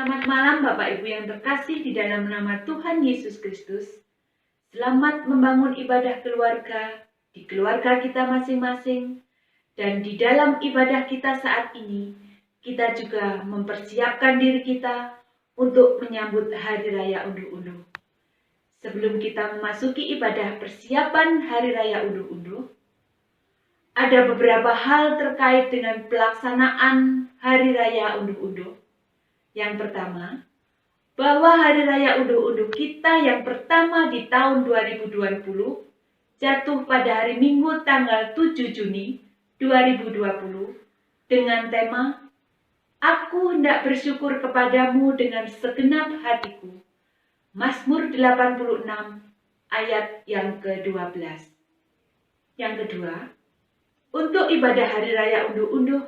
Selamat malam Bapak Ibu yang terkasih di dalam nama Tuhan Yesus Kristus. Selamat membangun ibadah keluarga di keluarga kita masing-masing. Dan di dalam ibadah kita saat ini, kita juga mempersiapkan diri kita untuk menyambut Hari Raya Unduh-Unduh. Sebelum kita memasuki ibadah persiapan Hari Raya Unduh-Unduh, ada beberapa hal terkait dengan pelaksanaan Hari Raya Unduh-Unduh. Yang pertama, bahwa Hari Raya Unduh-Unduh kita yang pertama di tahun 2020 jatuh pada hari Minggu tanggal 7 Juni 2020 dengan tema Aku hendak bersyukur kepadamu dengan segenap hatiku. Mazmur 86 ayat yang ke-12. Yang kedua, untuk ibadah Hari Raya Unduh-Unduh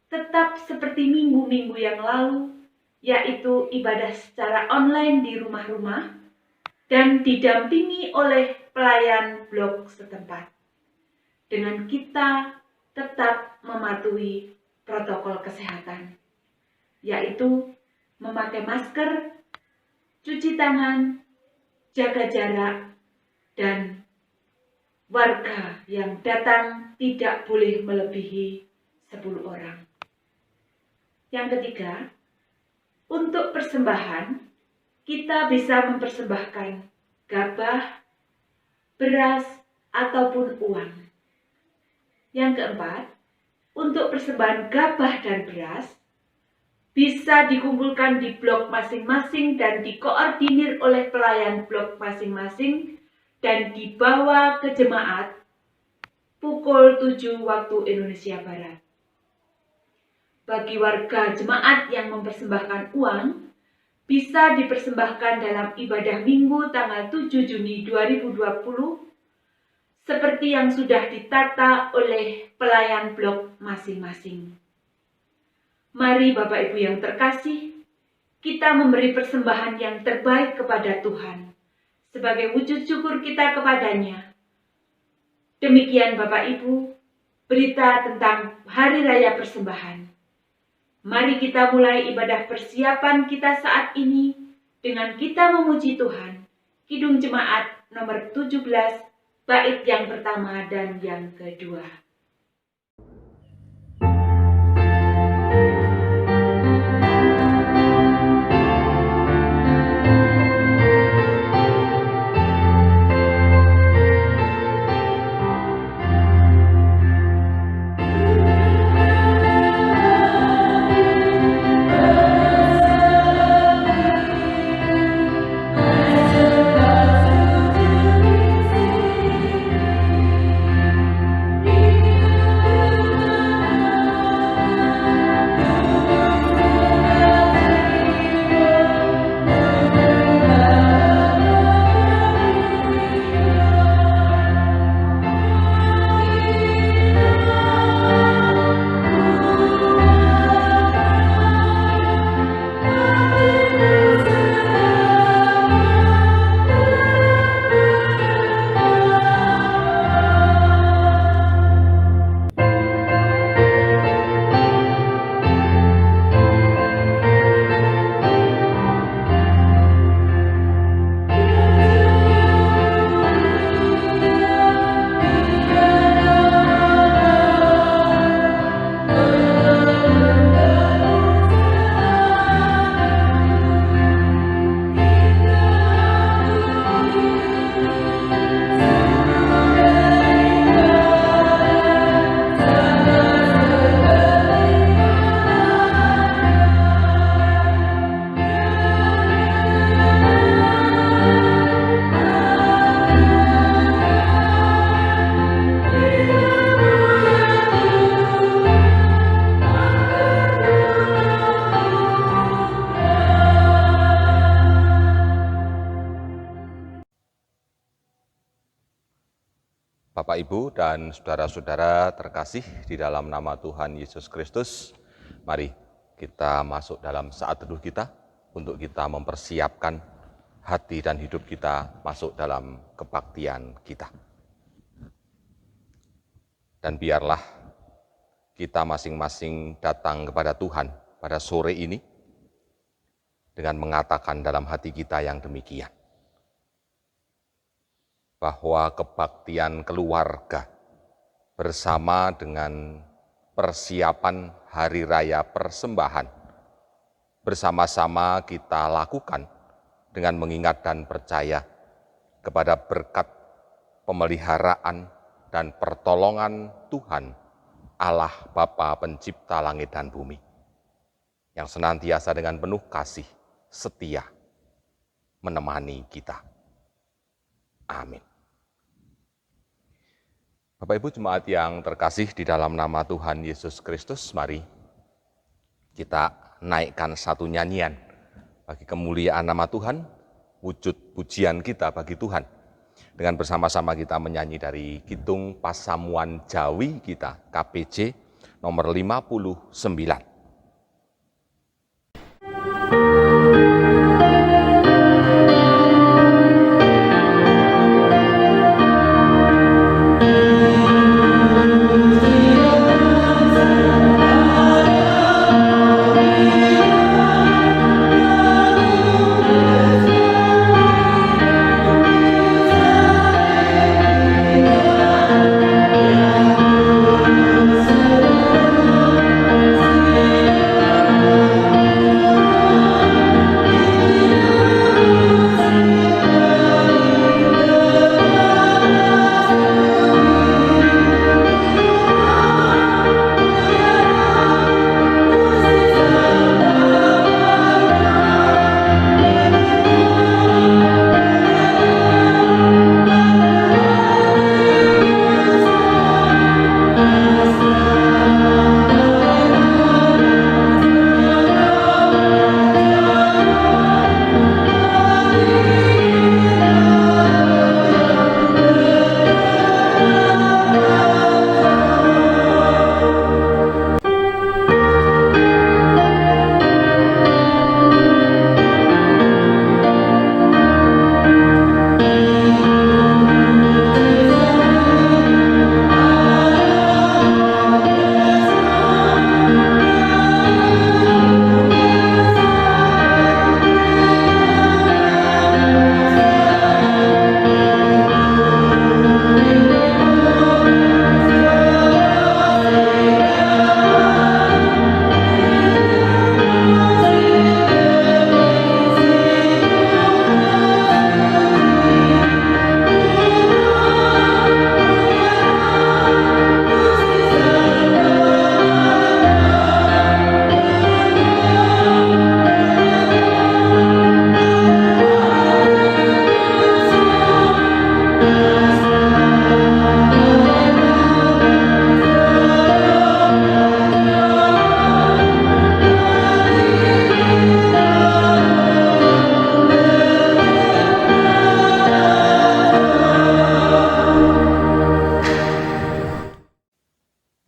tetap seperti minggu-minggu yang lalu, yaitu ibadah secara online di rumah-rumah dan didampingi oleh pelayan blok setempat. Dengan kita tetap mematuhi protokol kesehatan, yaitu memakai masker, cuci tangan, jaga jarak, dan warga yang datang tidak boleh melebihi 10 orang. Yang ketiga, untuk persembahan, kita bisa mempersembahkan gabah, beras, ataupun uang. Yang keempat, untuk persembahan gabah dan beras, bisa dikumpulkan di blok masing-masing dan dikoordinir oleh pelayan blok masing-masing dan dibawa ke jemaat pukul 7 waktu Indonesia Barat. Bagi warga jemaat yang mempersembahkan uang, bisa dipersembahkan dalam ibadah Minggu tanggal 7 Juni 2020 seperti yang sudah ditata oleh pelayan blok masing-masing. Mari Bapak Ibu yang terkasih, kita memberi persembahan yang terbaik kepada Tuhan sebagai wujud syukur kita kepadanya. Demikian Bapak Ibu, berita tentang Hari Raya Persembahan. Mari kita mulai ibadah persiapan kita saat ini dengan kita memuji Tuhan. Kidung Jemaat nomor 17, bait yang pertama dan yang kedua. Bapak, Ibu, dan saudara-saudara terkasih di dalam nama Tuhan Yesus Kristus, mari kita masuk dalam saat teduh kita untuk kita mempersiapkan hati dan hidup kita masuk dalam kebaktian kita. Dan biarlah kita masing-masing datang kepada Tuhan pada sore ini dengan mengatakan dalam hati kita yang demikian, bahwa kebaktian keluarga bersama dengan persiapan Hari Raya Persembahan bersama-sama kita lakukan dengan mengingat dan percaya kepada berkat pemeliharaan dan pertolongan Tuhan Allah Bapa Pencipta langit dan bumi, yang senantiasa dengan penuh kasih setia menemani kita. Amin. Bapak Ibu jemaat yang terkasih di dalam nama Tuhan Yesus Kristus, mari kita naikkan satu nyanyian bagi kemuliaan nama Tuhan, wujud pujian kita bagi Tuhan. Dengan bersama-sama kita menyanyi dari Kidung Pasamuan Jawi kita, KPJ nomor 59.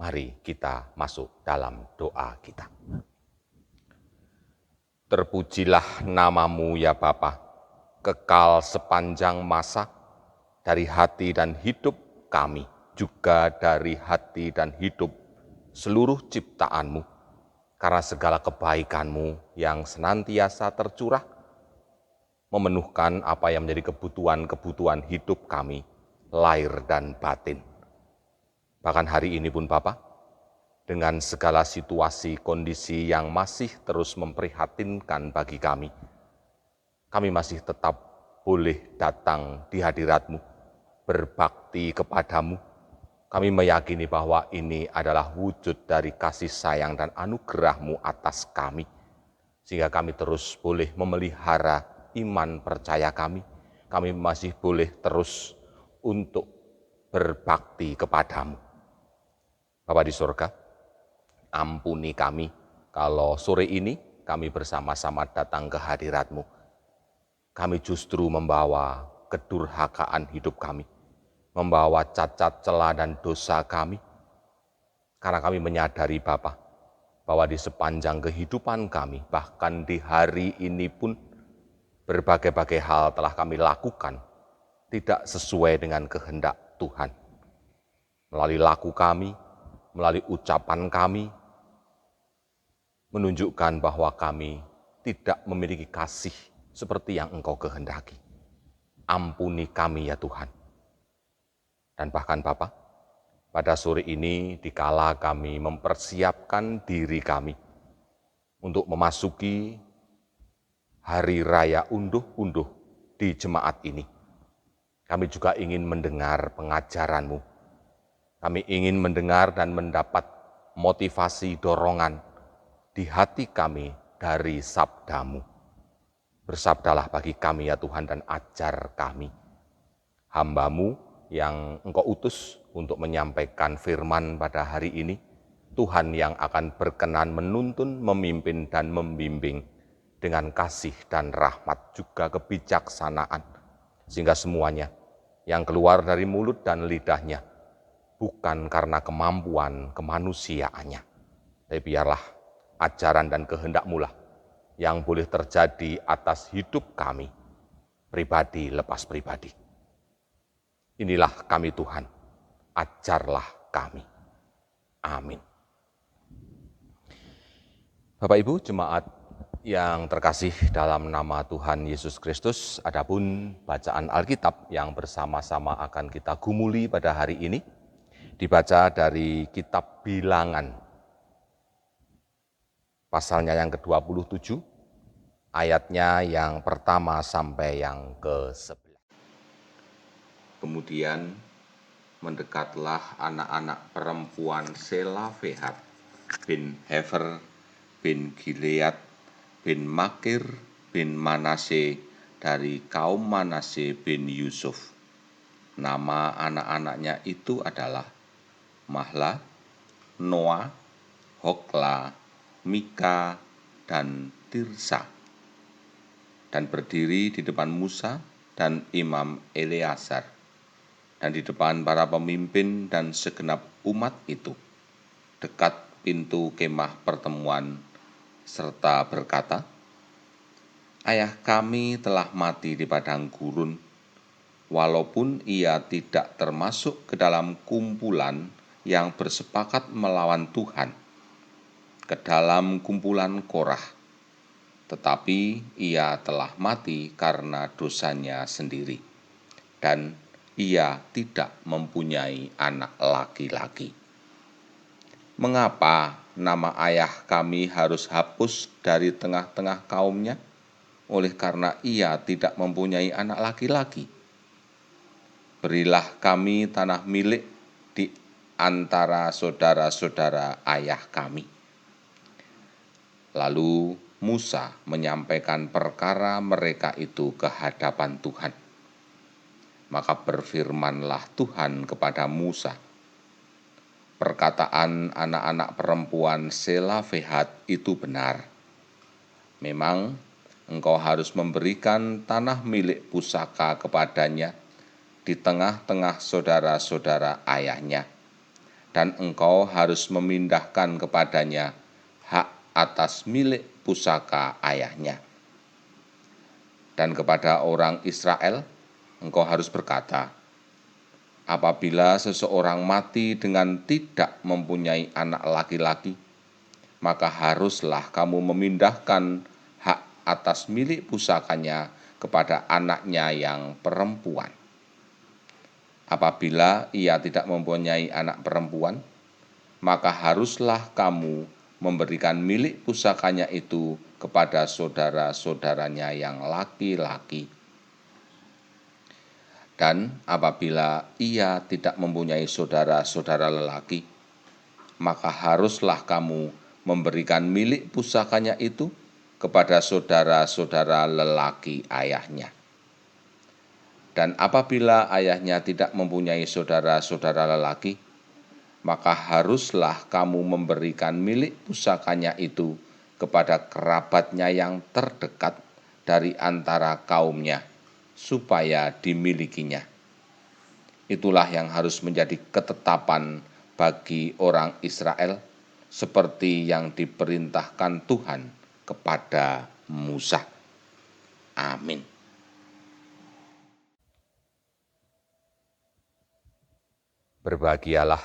Mari kita masuk dalam doa kita. Terpujilah namamu ya Bapa, kekal sepanjang masa, dari hati dan hidup kami, juga dari hati dan hidup seluruh ciptaanmu, karena segala kebaikanmu yang senantiasa tercurah, memenuhkan apa yang menjadi kebutuhan-kebutuhan hidup kami, lahir dan batin. Bahkan hari ini pun Bapa, dengan segala situasi kondisi yang masih terus memprihatinkan bagi kami masih tetap boleh datang di hadirat-Mu, berbakti kepadamu. Kami meyakini bahwa ini adalah wujud dari kasih sayang dan anugerah-Mu atas kami, sehingga kami terus boleh memelihara iman percaya kami. Kami masih boleh terus untuk berbakti kepadamu. Bapa di surga, ampuni kami kalau sore ini kami bersama-sama datang ke hadirat-Mu. Kami justru membawa kedurhakaan hidup kami, membawa cacat celah dan dosa kami. Karena kami menyadari Bapa, bahwa di sepanjang kehidupan kami, bahkan di hari ini pun, berbagai-bagai hal telah kami lakukan tidak sesuai dengan kehendak Tuhan. Melalui laku kami, melalui ucapan kami, menunjukkan bahwa kami tidak memiliki kasih seperti yang Engkau kehendaki. Ampuni kami ya Tuhan. Dan bahkan Bapa, pada sore ini dikala kami mempersiapkan diri kami untuk memasuki hari raya unduh-unduh di jemaat ini, kami juga ingin mendengar pengajaran-Mu. Kami ingin mendengar dan mendapat motivasi dorongan di hati kami dari sabda-Mu. Bersabdalah bagi kami ya Tuhan dan ajar kami. Hamba-Mu yang Engkau utus untuk menyampaikan firman pada hari ini, Tuhan yang akan berkenan menuntun, memimpin, dan membimbing dengan kasih dan rahmat juga kebijaksanaan, sehingga semuanya yang keluar dari mulut dan lidahnya bukan karena kemampuan kemanusiaannya, tapi biarlah ajaran dan kehendak-Mu lah yang boleh terjadi atas hidup kami, pribadi lepas pribadi. Inilah kami Tuhan, ajarlah kami. Amin. Bapak Ibu jemaat yang terkasih dalam nama Tuhan Yesus Kristus, adapun bacaan Alkitab yang bersama-sama akan kita gumuli pada hari ini, dibaca dari kitab Bilangan, pasalnya yang ke-27, ayatnya yang pertama sampai yang ke-11. Kemudian mendekatlah anak-anak perempuan Selafehat bin Hefer bin Gilead bin Makir bin Manase dari kaum Manase bin Yusuf. Nama anak-anaknya itu adalah Mahla, Noah, Hokla, Mika, dan Tirsa. Dan berdiri di depan Musa dan Imam Eleazar, dan di depan para pemimpin dan segenap umat itu, dekat pintu kemah pertemuan, serta berkata, Ayah kami telah mati di padang gurun, walaupun ia tidak termasuk ke dalam kumpulan yang bersepakat melawan Tuhan, ke dalam kumpulan Korah, tetapi ia telah mati karena dosanya sendiri, dan ia tidak mempunyai anak laki-laki. Mengapa nama ayah kami harus hapus dari tengah-tengah kaumnya? Oleh karena ia tidak mempunyai anak laki-laki. Berilah kami tanah milik di antara saudara-saudara ayah kami. Lalu Musa menyampaikan perkara mereka itu ke hadapan Tuhan. Maka berfirmanlah Tuhan kepada Musa, perkataan anak-anak perempuan Selafehat itu benar. Memang engkau harus memberikan tanah milik pusaka kepadanya di tengah-tengah saudara-saudara ayahnya, dan engkau harus memindahkan kepadanya hak atas milik pusaka ayahnya. Dan kepada orang Israel, engkau harus berkata, apabila seseorang mati dengan tidak mempunyai anak laki-laki, maka haruslah kamu memindahkan hak atas milik pusakanya kepada anaknya yang perempuan. Apabila ia tidak mempunyai anak perempuan, maka haruslah kamu memberikan milik pusakanya itu kepada saudara-saudaranya yang laki-laki. Dan apabila ia tidak mempunyai saudara-saudara lelaki, maka haruslah kamu memberikan milik pusakanya itu kepada saudara-saudara lelaki ayahnya. Dan apabila ayahnya tidak mempunyai saudara-saudara lelaki, maka haruslah kamu memberikan milik pusakanya itu kepada kerabatnya yang terdekat dari antara kaumnya, supaya dimilikinya. Itulah yang harus menjadi ketetapan bagi orang Israel, seperti yang diperintahkan Tuhan kepada Musa. Amin. Berbahagialah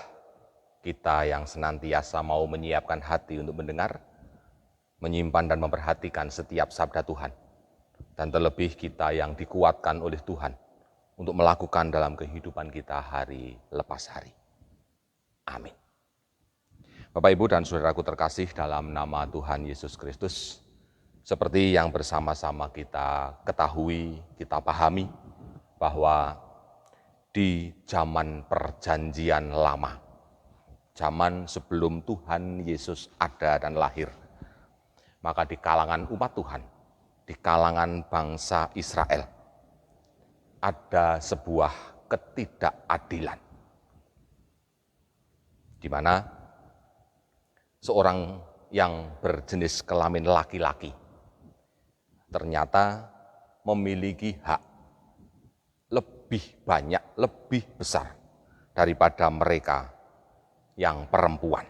kita yang senantiasa mau menyiapkan hati untuk mendengar, menyimpan dan memperhatikan setiap sabda Tuhan, dan terlebih kita yang dikuatkan oleh Tuhan untuk melakukan dalam kehidupan kita hari lepas hari. Amin. Bapak, Ibu, dan saudaraku terkasih dalam nama Tuhan Yesus Kristus, seperti yang bersama-sama kita ketahui, kita pahami, bahwa di zaman perjanjian lama, zaman sebelum Tuhan Yesus ada dan lahir, maka di kalangan umat Tuhan, di kalangan bangsa Israel, ada sebuah ketidakadilan, di mana seorang yang berjenis kelamin laki-laki ternyata memiliki hak lebih banyak, lebih besar daripada mereka yang perempuan.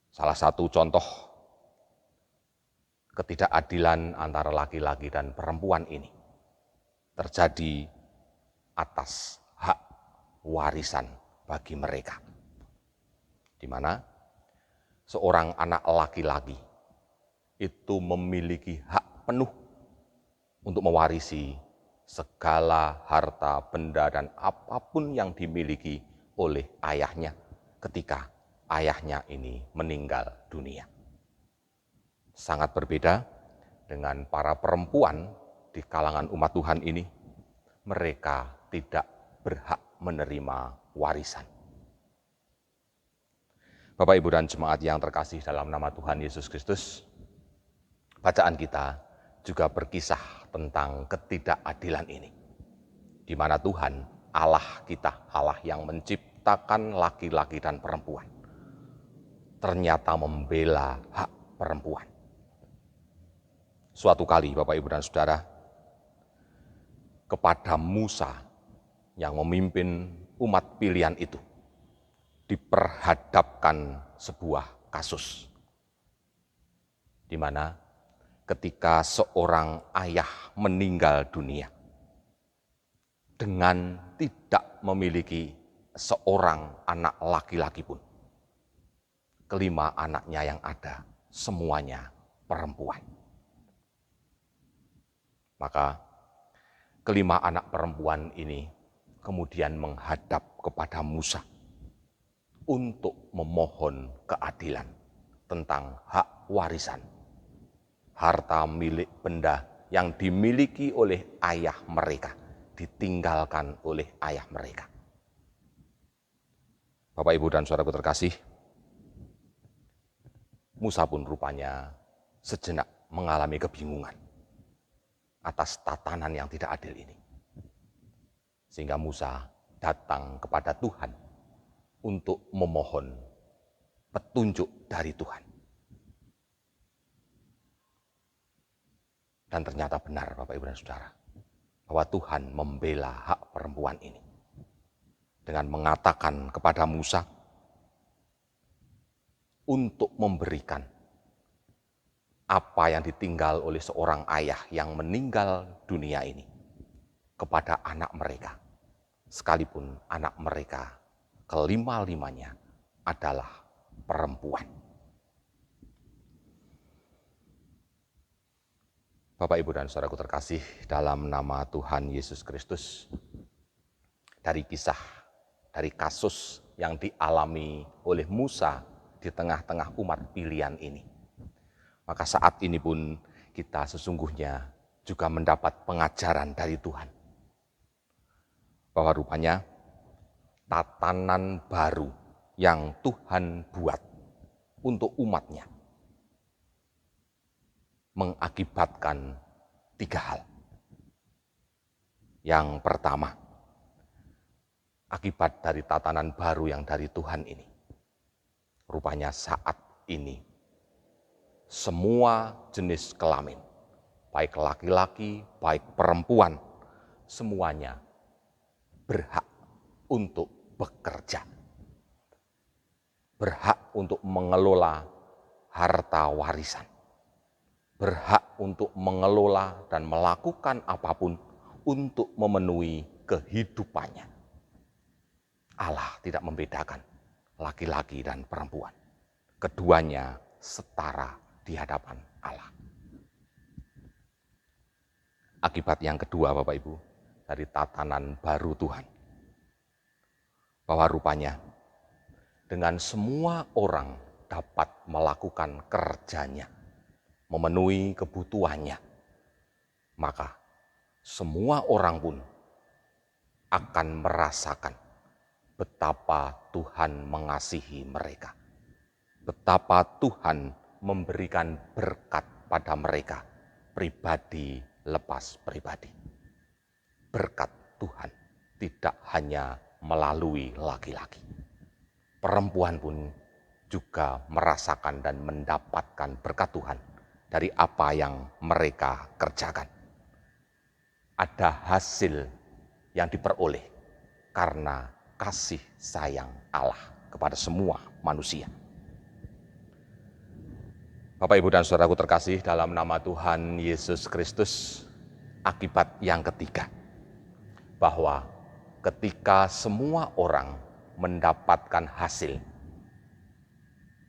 Salah satu contoh ketidakadilan antara laki-laki dan perempuan ini terjadi atas hak warisan bagi mereka, di mana seorang anak laki-laki itu memiliki hak penuh untuk mewarisi segala harta, benda, dan apapun yang dimiliki oleh ayahnya ketika ayahnya ini meninggal dunia. Sangat berbeda dengan para perempuan di kalangan umat Tuhan ini, mereka tidak berhak menerima warisan. Bapak, Ibu, dan jemaat yang terkasih dalam nama Tuhan Yesus Kristus, bacaan kita juga berkisah tentang ketidakadilan ini, di mana Tuhan Allah kita, Allah yang menciptakan laki-laki dan perempuan, ternyata membela hak perempuan. Suatu kali, Bapak, Ibu, dan Saudara, kepada Musa yang memimpin umat pilihan itu, diperhadapkan sebuah kasus, di mana ketika seorang ayah meninggal dunia dengan tidak memiliki seorang anak laki-laki pun, kelima anaknya yang ada semuanya perempuan. Maka kelima anak perempuan ini kemudian menghadap kepada Musa untuk memohon keadilan tentang hak warisan, harta milik benda yang dimiliki oleh ayah mereka, ditinggalkan oleh ayah mereka. Bapak, Ibu, dan saudaraku terkasih, Musa pun rupanya sejenak mengalami kebingungan atas tatanan yang tidak adil ini. Sehingga Musa datang kepada Tuhan untuk memohon petunjuk dari Tuhan. Dan ternyata benar, Bapak, Ibu, dan Saudara, bahwa Tuhan membela hak perempuan ini dengan mengatakan kepada Musa untuk memberikan apa yang ditinggal oleh seorang ayah yang meninggal dunia ini kepada anak mereka, sekalipun anak mereka kelima-limanya adalah perempuan. Bapak, Ibu, dan saudaraku terkasih dalam nama Tuhan Yesus Kristus, dari kasus yang dialami oleh Musa di tengah-tengah umat pilihan ini, maka saat ini pun kita sesungguhnya juga mendapat pengajaran dari Tuhan, bahwa rupanya tatanan baru yang Tuhan buat untuk umatnya mengakibatkan 3 hal. Yang pertama, akibat dari tatanan baru yang dari Tuhan ini, rupanya saat ini semua jenis kelamin, baik laki-laki, baik perempuan, semuanya berhak untuk bekerja, berhak untuk mengelola harta warisan, berhak untuk mengelola dan melakukan apapun untuk memenuhi kehidupannya. Allah tidak membedakan laki-laki dan perempuan. Keduanya setara di hadapan Allah. Akibat yang kedua, Bapak Ibu, dari tatanan baru Tuhan, bahwa rupanya dengan semua orang dapat melakukan kerjanya, memenuhi kebutuhannya, maka semua orang pun akan merasakan betapa Tuhan mengasihi mereka, betapa Tuhan memberikan berkat pada mereka, pribadi lepas pribadi. Berkat Tuhan tidak hanya melalui laki-laki, perempuan pun juga merasakan dan mendapatkan berkat Tuhan dari apa yang mereka kerjakan. Ada hasil yang diperoleh karena kasih sayang Allah kepada semua manusia. Bapak, Ibu, dan saudaraku terkasih dalam nama Tuhan Yesus Kristus, akibat yang ketiga, bahwa ketika semua orang mendapatkan hasil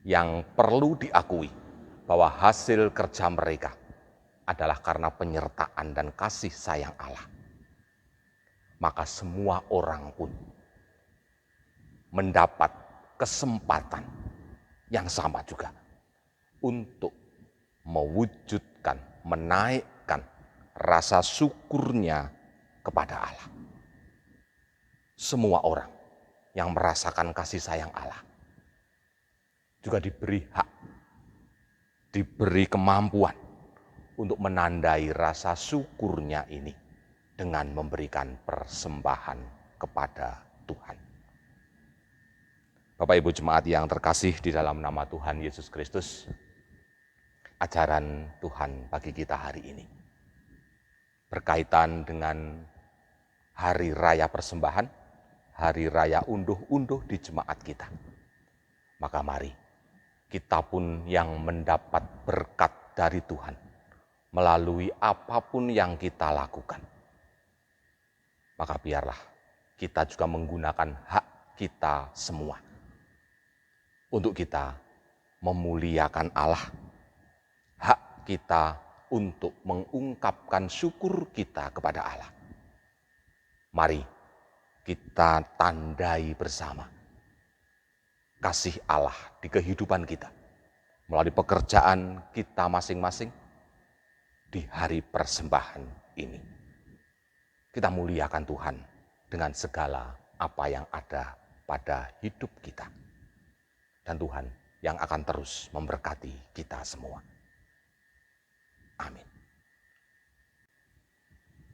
yang perlu diakui bahwa hasil kerja mereka adalah karena penyertaan dan kasih sayang Allah, maka semua orang pun mendapat kesempatan yang sama juga untuk mewujudkan, menaikkan rasa syukurnya kepada Allah. Semua orang yang merasakan kasih sayang Allah juga diberi hak, diberi kemampuan untuk menandai rasa syukurnya ini dengan memberikan persembahan kepada Tuhan. Bapak Ibu jemaat yang terkasih di dalam nama Tuhan Yesus Kristus, ajaran Tuhan bagi kita hari ini berkaitan dengan hari raya persembahan, hari raya unduh-unduh di jemaat kita. Maka mari kita pun yang mendapat berkat dari Tuhan melalui apapun yang kita lakukan, maka biarlah kita juga menggunakan hak kita semua untuk kita memuliakan Allah, hak kita untuk mengungkapkan syukur kita kepada Allah. Mari kita tandai bersama kasih Allah di kehidupan kita melalui pekerjaan kita masing-masing di hari persembahan ini. Kita muliakan Tuhan dengan segala apa yang ada pada hidup kita. Dan Tuhan yang akan terus memberkati kita semua. Amin.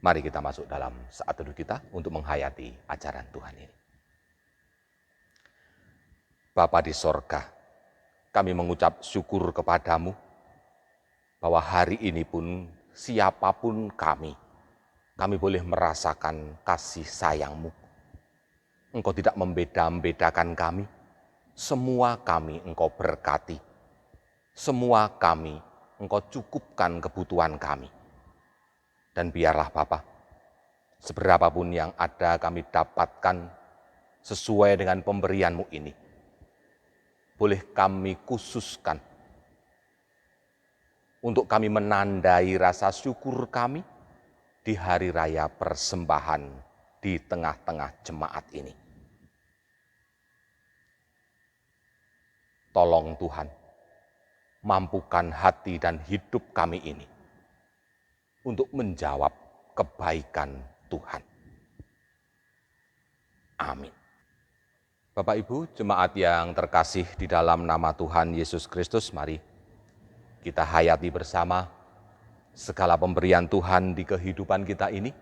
Mari kita masuk dalam saat teduh kita untuk menghayati ajaran Tuhan ini. Bapa di sorga, kami mengucap syukur kepadamu bahwa hari ini pun siapapun kami boleh merasakan kasih sayang-Mu. Engkau tidak membeda-bedakan kami. Semua kami Engkau berkati, semua kami Engkau cukupkan kebutuhan kami. Dan biarlah Bapa, seberapapun yang ada kami dapatkan sesuai dengan pemberian-Mu ini, boleh kami khususkan untuk kami menandai rasa syukur kami di hari raya persembahan di tengah-tengah jemaat ini. Tolong Tuhan, mampukan hati dan hidup kami ini untuk menjawab kebaikan Tuhan. Amin. Bapak Ibu jemaat yang terkasih di dalam nama Tuhan Yesus Kristus, mari kita hayati bersama segala pemberian Tuhan di kehidupan kita ini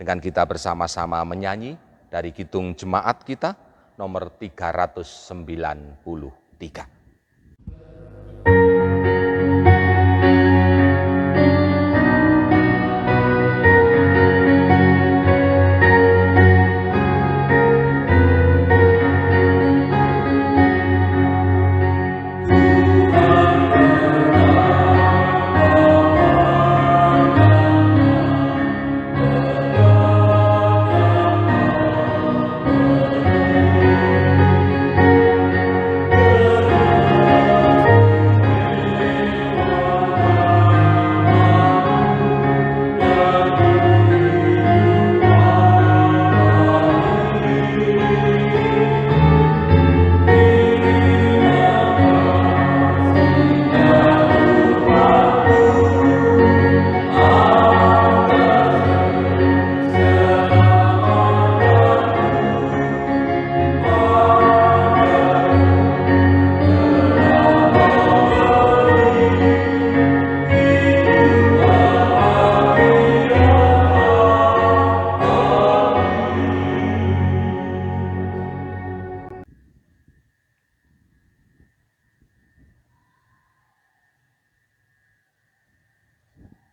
dengan kita bersama-sama menyanyi dari Kidung Jemaat kita nomor 393.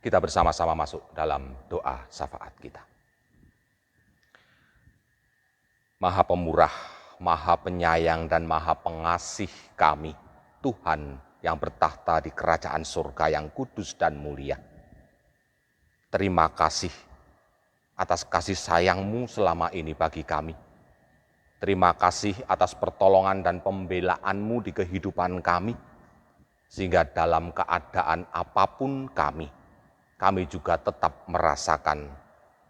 Kita bersama-sama masuk dalam doa syafaat kita. Maha Pemurah, Maha Penyayang dan Maha Pengasih kami, Tuhan yang bertahta di kerajaan surga yang kudus dan mulia. Terima kasih atas kasih sayang-Mu selama ini bagi kami. Terima kasih atas pertolongan dan pembelaan-Mu di kehidupan kami, sehingga dalam keadaan apapun kami juga tetap merasakan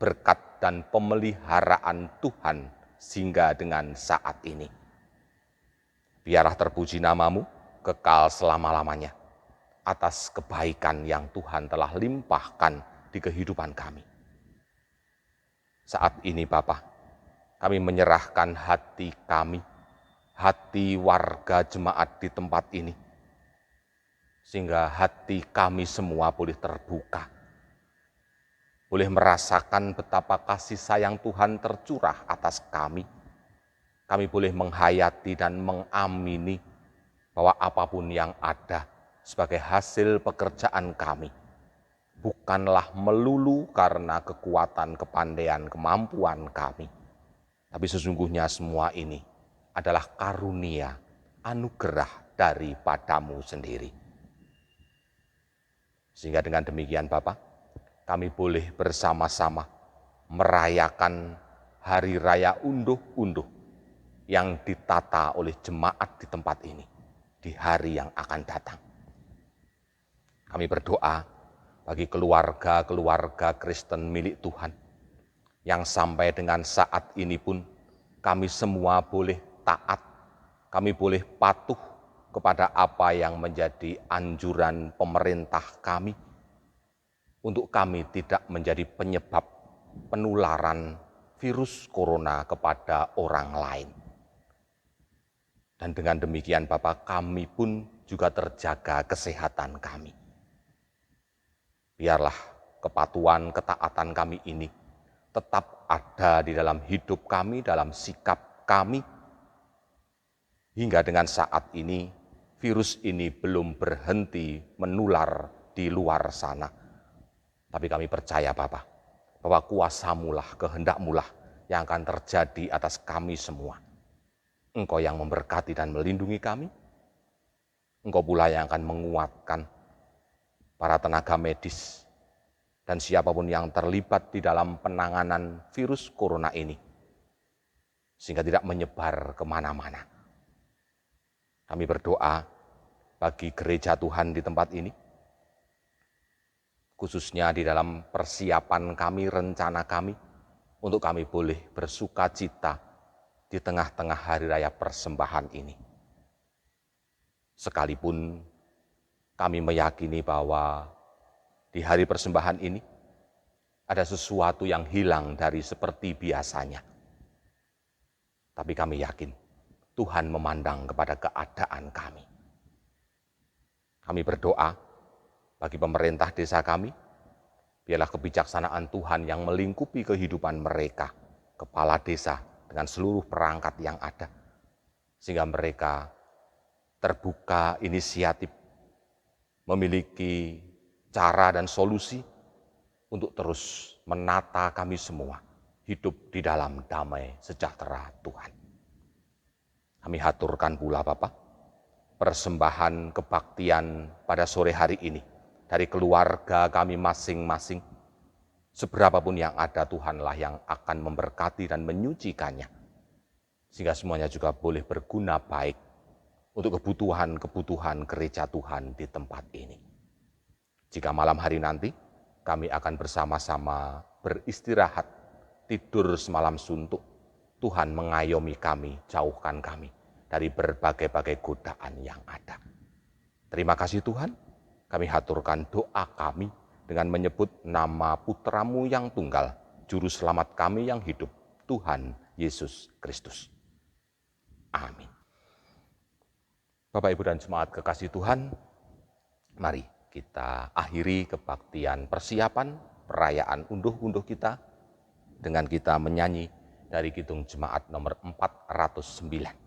berkat dan pemeliharaan Tuhan sehingga dengan saat ini. Biarlah terpuji nama-Mu kekal selama-lamanya atas kebaikan yang Tuhan telah limpahkan di kehidupan kami. Saat ini Bapa, kami menyerahkan hati kami, hati warga jemaat di tempat ini, sehingga hati kami semua boleh terbuka, boleh merasakan betapa kasih sayang Tuhan tercurah atas kami. Kami boleh menghayati dan mengamini bahwa apapun yang ada sebagai hasil pekerjaan kami, bukanlah melulu karena kekuatan, kepandaian, kemampuan kami, tapi sesungguhnya semua ini adalah karunia, anugerah daripada-Mu sendiri. Sehingga dengan demikian Bapak, kami boleh bersama-sama merayakan hari raya unduh-unduh yang ditata oleh jemaat di tempat ini di hari yang akan datang. Kami berdoa bagi keluarga-keluarga Kristen milik Tuhan, yang sampai dengan saat ini pun kami semua boleh taat, kami boleh patuh kepada apa yang menjadi anjuran pemerintah kami, untuk kami tidak menjadi penyebab penularan virus corona kepada orang lain. Dan dengan demikian Bapak, kami pun juga terjaga kesehatan kami. Biarlah kepatuhan, ketaatan kami ini tetap ada di dalam hidup kami, dalam sikap kami, hingga dengan saat ini virus ini belum berhenti menular di luar sana. Tapi kami percaya Bapa, bahwa kuasa-Mu lah, kehendak-Mu lah yang akan terjadi atas kami semua. Engkau yang memberkati dan melindungi kami. Engkau pula yang akan menguatkan para tenaga medis dan siapapun yang terlibat di dalam penanganan virus corona ini, sehingga tidak menyebar kemana-mana. Kami berdoa bagi gereja Tuhan di tempat ini, khususnya di dalam persiapan kami, rencana kami, untuk kami boleh bersuka cita di tengah-tengah hari raya persembahan ini. Sekalipun kami meyakini bahwa di hari persembahan ini ada sesuatu yang hilang dari seperti biasanya. Tapi kami yakin Tuhan memandang kepada keadaan kami. Kami berdoa bagi pemerintah desa kami, biarlah kebijaksanaan Tuhan yang melingkupi kehidupan mereka, kepala desa dengan seluruh perangkat yang ada, sehingga mereka terbuka inisiatif, memiliki cara dan solusi untuk terus menata kami semua hidup di dalam damai sejahtera Tuhan. Kami haturkan pula Bapak, persembahan kebaktian pada sore hari ini dari keluarga kami masing-masing. Seberapapun yang ada, Tuhanlah yang akan memberkati dan menyucikannya, sehingga semuanya juga boleh berguna baik untuk kebutuhan-kebutuhan gereja Tuhan di tempat ini. Jika malam hari nanti kami akan bersama-sama beristirahat, tidur semalam suntuk, Tuhan mengayomi kami, jauhkan kami dari berbagai-bagai godaan yang ada. Terima kasih Tuhan, kami haturkan doa kami dengan menyebut nama Putra-Mu yang tunggal, Juru Selamat kami yang hidup, Tuhan Yesus Kristus. Amin. Bapak, Ibu, dan jemaat kekasih Tuhan, mari kita akhiri kebaktian persiapan perayaan unduh-unduh kita dengan kita menyanyi dari Kidung Jemaat nomor 409.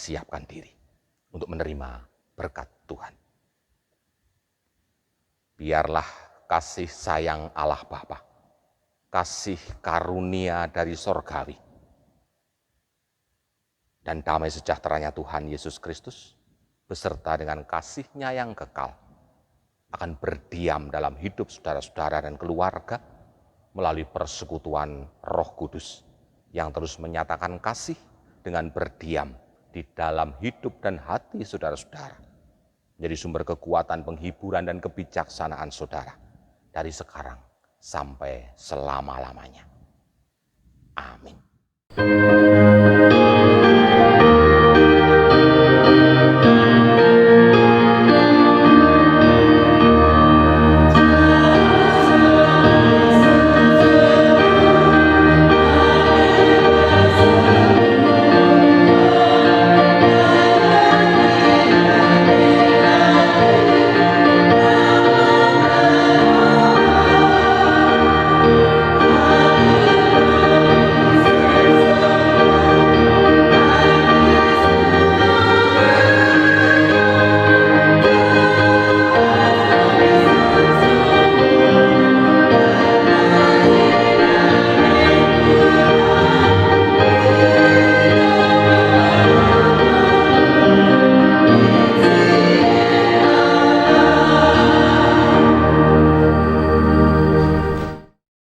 mempersiapkan diri untuk menerima berkat Tuhan. Biarlah kasih sayang Allah Bapa, kasih karunia dari sorgawi, dan damai sejahteranya Tuhan Yesus Kristus, beserta dengan kasih-Nya yang kekal, akan berdiam dalam hidup saudara-saudara dan keluarga melalui persekutuan Roh Kudus yang terus menyatakan kasih dengan berdiam di dalam hidup dan hati saudara-saudara, menjadi sumber kekuatan, penghiburan, dan kebijaksanaan saudara dari sekarang sampai selama-lamanya. Amin.